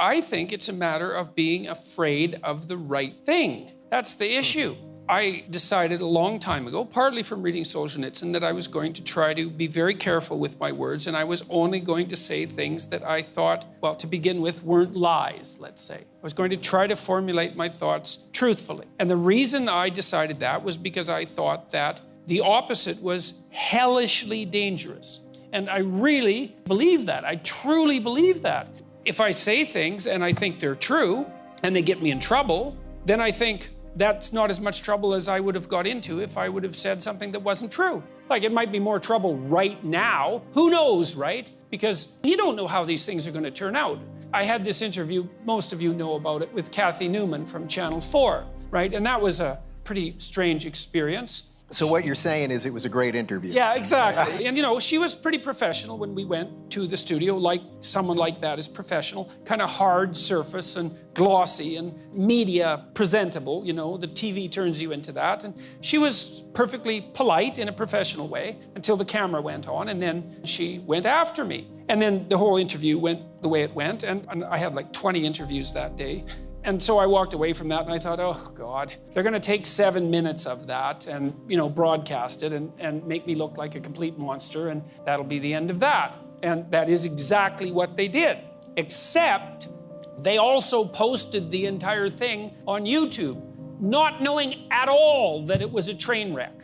I think it's a matter of being afraid of the right thing. That's the issue. I decided a long time ago, partly from reading Solzhenitsyn, that I was going to try to be very careful with my words, and I was only going to say things that I thought, well, to begin with, weren't lies, let's say. I was going to try to formulate my thoughts truthfully. And the reason I decided that was because I thought that the opposite was hellishly dangerous. And I really believe that. I truly believe that. If I say things and I think they're true and they get me in trouble, then I think that's not as much trouble as I would have got into if I would have said something that wasn't true. Like, it might be more trouble right now. Who knows, right? Because you don't know how these things are going to turn out. I had this interview, most of you know about it, with Kathy Newman from Channel 4, right? And that was a pretty strange experience. So what you're saying is it was a great interview. Yeah, exactly. And, you know, she was pretty professional when we went to the studio, like someone like that is professional, kind of hard surface and glossy and media presentable, you know, the TV turns you into that. And she was perfectly polite in a professional way until the camera went on, and then she went after me. And then the whole interview went the way it went, and I had like 20 interviews that day. And so I walked away from that and I thought, oh God, they're gonna take 7 minutes of that and, you know, broadcast it and make me look like a complete monster, and that'll be the end of that. And that is exactly what they did, except they also posted the entire thing on YouTube, not knowing at all that it was a train wreck.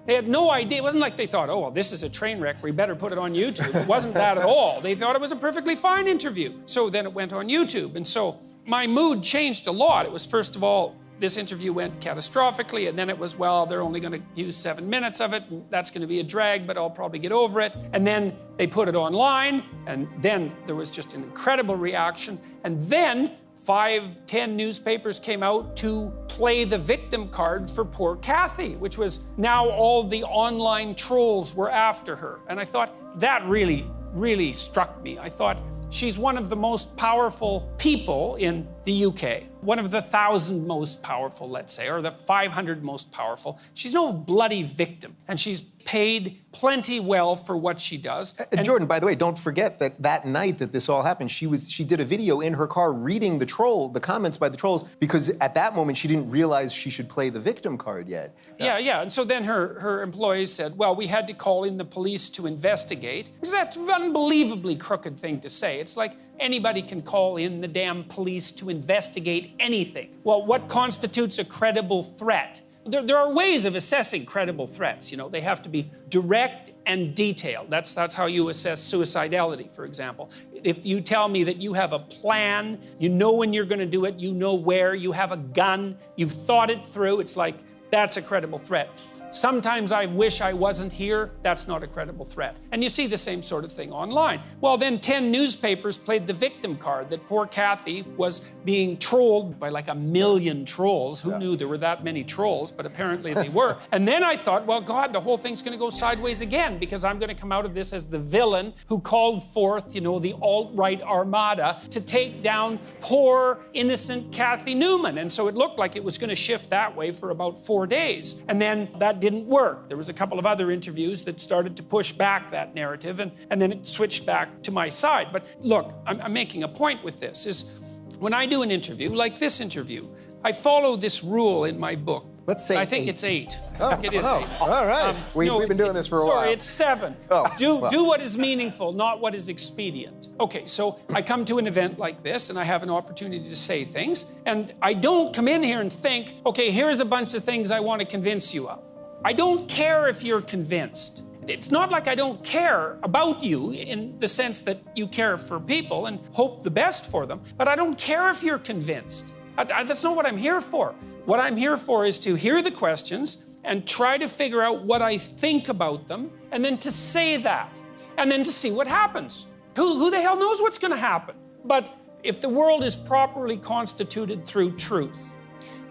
They had no idea. It wasn't like they thought, oh, well, this is a train wreck, we better put it on YouTube. It wasn't that at all. They thought it was a perfectly fine interview. So then it went on YouTube. And so my mood changed a lot. It was, first of all, this interview went catastrophically, and then it was, well, they're only going to use 7 minutes of it, and that's going to be a drag, but I'll probably get over it. And then they put it online, and then there was just an incredible reaction. And then 5, 10 newspapers came out to play the victim card for poor Kathy, which was now all the online trolls were after her. And I thought, that really, really struck me. I thought, she's one of the most powerful people in the UK. One of the 1,000 most powerful, let's say, or the 500 most powerful. She's no bloody victim, and she's paid plenty well for what she does. And Jordan, by the way, don't forget that that night that this all happened, she did a video in her car reading the comments by the trolls, because at that moment she didn't realize she should play the victim card yet. Yeah. And so then her employees said, well, we had to call in the police to investigate. Because that's an unbelievably crooked thing to say. It's like anybody can call in the damn police to investigate anything. Well, what constitutes a credible threat? There are ways of assessing credible threats. You know, they have to be direct and detailed. That's how you assess suicidality, for example. If you tell me that you have a plan, you know when you're going to do it, you know where, you have a gun, you've thought it through, it's like, that's a credible threat. Sometimes I wish I wasn't here, that's not a credible threat. And you see the same sort of thing online. Well, then 10 newspapers played the victim card that poor Kathy was being trolled by like 1 million trolls. Who knew there were that many trolls, but apparently they were. And then I thought, well, God, the whole thing's gonna go sideways again, because I'm gonna come out of this as the villain who called forth, you know, the alt-right armada to take down poor, innocent Kathy Newman. And so it looked like it was gonna shift that way for about 4 days. And then that didn't work. There was a couple of other interviews that started to push back that narrative, and then it switched back to my side. But look, I'm making a point with this, is when I do an interview, like this interview, I follow this rule in my book. Let's say I think 8. it's 8. Oh, I think it is 8. All right. We've been doing this for a while. Sorry, it's 7. Oh, do what is meaningful, not what is expedient. Okay, so I come to an event like this, and I have an opportunity to say things, and I don't come in here and think, okay, here's a bunch of things I want to convince you of. I don't care if you're convinced. It's not like I don't care about you in the sense that you care for people and hope the best for them, but I don't care if you're convinced. That's not what I'm here for. What I'm here for is to hear the questions and try to figure out what I think about them, and then to say that, and then to see what happens. Who the hell knows what's gonna happen? But if the world is properly constituted through truth,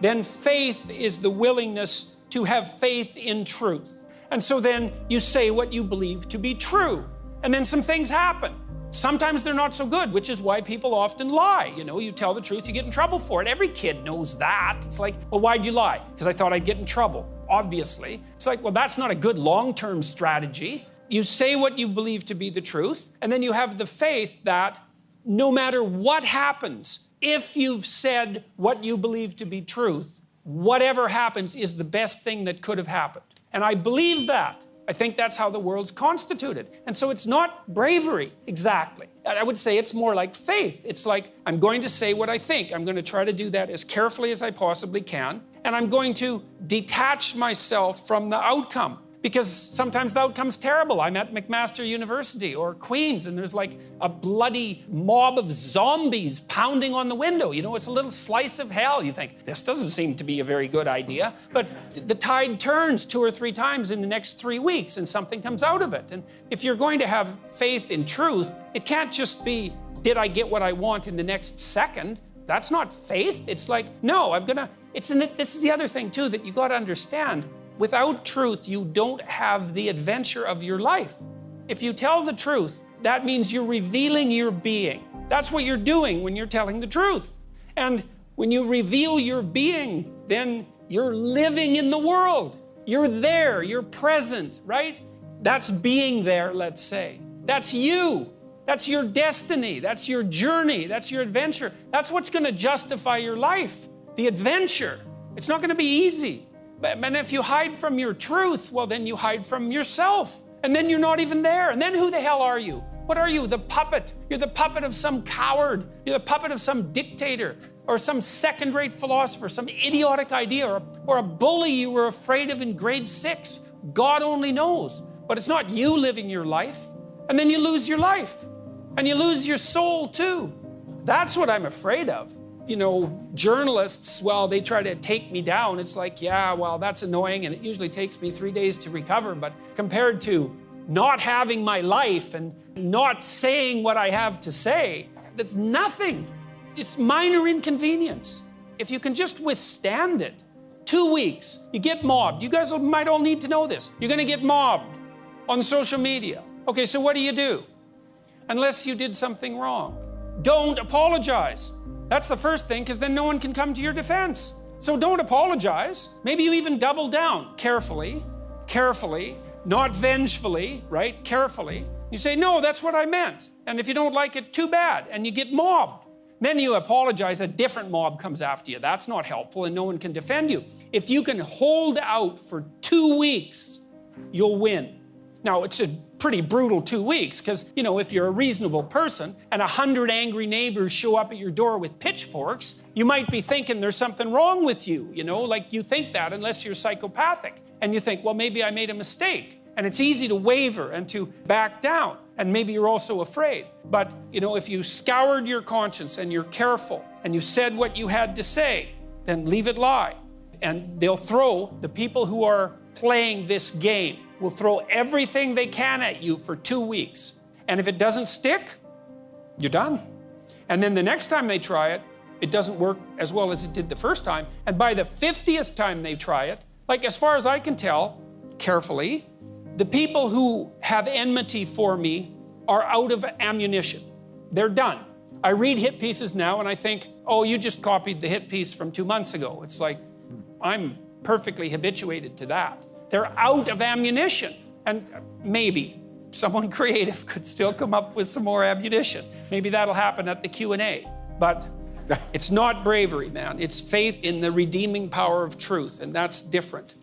then faith is the willingness to have faith in truth. And so then you say what you believe to be true. And then some things happen. Sometimes they're not so good, which is why people often lie. You know, you tell the truth, you get in trouble for it. Every kid knows that. It's like, well, why'd you lie? Because I thought I'd get in trouble, obviously. It's like, well, that's not a good long-term strategy. You say what you believe to be the truth, and then you have the faith that no matter what happens, if you've said what you believe to be truth, whatever happens is the best thing that could have happened. And I believe that. I think that's how the world's constituted. And so it's not bravery, exactly. I would say it's more like faith. It's like, I'm going to say what I think. I'm going to try to do that as carefully as I possibly can. And I'm going to detach myself from the outcome. Because sometimes the outcome's terrible. I'm at McMaster University or Queen's, and there's like a bloody mob of zombies pounding on the window. You know, it's a little slice of hell. You think, this doesn't seem to be a very good idea. But the tide turns 2 or 3 times in the next 3 weeks, and something comes out of it. And if you're going to have faith in truth, it can't just be, did I get what I want in the next second? That's not faith. It's like, no, this is the other thing too that you got to understand. Without truth, you don't have the adventure of your life. If you tell the truth, that means you're revealing your being. That's what you're doing when you're telling the truth. And when you reveal your being, then you're living in the world. You're there, you're present, right? That's being there, let's say. That's you. That's your destiny. That's your journey. That's your adventure. That's what's going to justify your life. The adventure. It's not going to be easy. And if you hide from your truth, well, then you hide from yourself. And then you're not even there. And then who the hell are you? What are you? The puppet. You're the puppet of some coward. You're the puppet of some dictator or some second-rate philosopher, some idiotic idea or a bully you were afraid of in grade 6. God only knows. But it's not you living your life. And then you lose your life. And you lose your soul too. That's what I'm afraid of. You know, journalists, well, they try to take me down. It's like, yeah, well, that's annoying, and it usually takes me 3 days to recover. But compared to not having my life and not saying what I have to say, that's nothing. It's minor inconvenience. If you can just withstand it, 2 weeks, you get mobbed. You guys might all need to know this. You're going to get mobbed on social media. Okay, so what do? Unless you did something wrong. Don't apologize. That's the first thing, because then no one can come to your defense. So don't apologize. Maybe you even double down carefully, not vengefully, right? Carefully. You say, no, that's what I meant. And if you don't like it, too bad. And you get mobbed. Then you apologize, a different mob comes after you. That's not helpful, and no one can defend you. If you can hold out for 2 weeks, you'll win. Now, it's a pretty brutal 2 weeks, because, you know, if you're a reasonable person and 100 angry neighbors show up at your door with pitchforks, you might be thinking there's something wrong with you, you know, like you think that unless you're psychopathic. And you think, well, maybe I made a mistake. And it's easy to waver and to back down. And maybe you're also afraid. But, you know, if you scoured your conscience and you're careful and you said what you had to say, then leave it lie. And they'll throw, the people who are playing this game will throw everything they can at you for 2 weeks. And if it doesn't stick, you're done. And then the next time they try it, it doesn't work as well as it did the first time. And by the 50th time they try it, like as far as I can tell, carefully, the people who have enmity for me are out of ammunition. They're done. I read hit pieces now and I think, oh, you just copied the hit piece from 2 months ago. It's like, I'm perfectly habituated to that. They're out of ammunition. And maybe someone creative could still come up with some more ammunition. Maybe that'll happen at the Q&A. But it's not bravery, man. It's faith in the redeeming power of truth, and that's different.